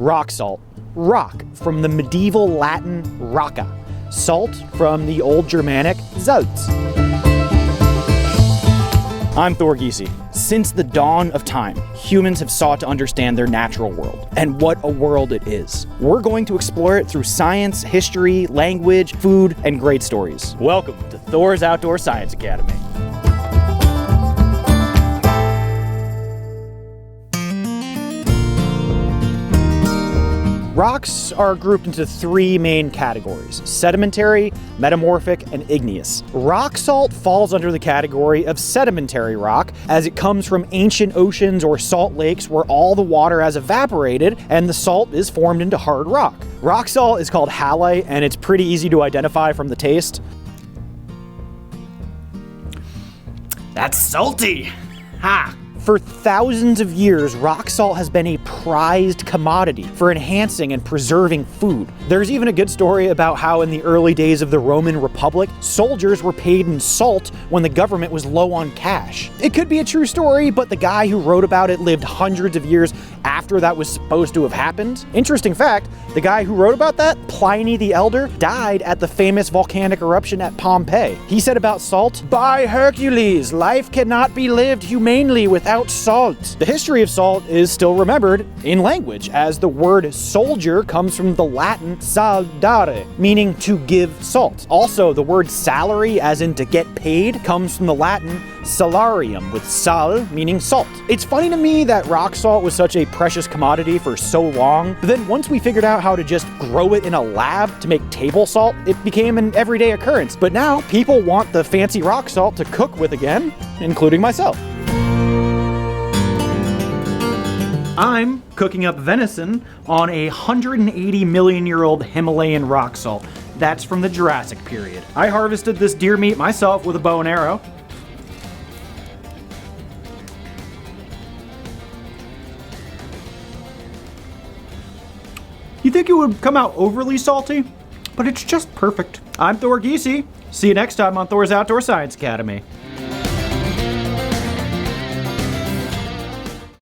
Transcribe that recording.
Rock salt. Rock from the medieval Latin rocca. Salt from the old Germanic Salz. I'm Thor Giese. Since the dawn of time, humans have sought to understand their natural world, and what a world it is. We're going to explore it through science, history, language, food, and great stories. Welcome to Thor's Outdoor Science Academy. Rocks are grouped into three main categories: sedimentary, metamorphic, and igneous. Rock salt falls under the category of sedimentary rock, as it comes from ancient oceans or salt lakes where all the water has evaporated and the salt is formed into hard rock. Rock salt is called halite, and it's pretty easy to identify from the taste. That's salty! Ha! For thousands of years, rock salt has been a prized commodity for enhancing and preserving food. There's even a good story about how in the early days of the Roman Republic, soldiers were paid in salt when the government was low on cash. It could be a true story, but the guy who wrote about it lived hundreds of years after that was supposed to have happened. Interesting fact, the guy who wrote about that, Pliny the Elder, died at the famous volcanic eruption at Pompeii. He said about salt, "By Hercules, life cannot be lived humanely without salt." The history of salt is still remembered in language, as the word soldier comes from the Latin saldare, meaning to give salt. Also, the word salary, as in to get paid, comes from the Latin salarium, with sal meaning salt. It's funny to me that rock salt was such a precious commodity for so long, but then once we figured out how to just grow it in a lab to make table salt, it became an everyday occurrence. But now people want the fancy rock salt to cook with again, including myself. I'm cooking up venison on a 180 million year old Himalayan rock salt. That's from the Jurassic period. I harvested this deer meat myself with a bow and arrow. You think it would come out overly salty, but it's just perfect. I'm Thor Giese. See you next time on Thor's Outdoor Science Academy.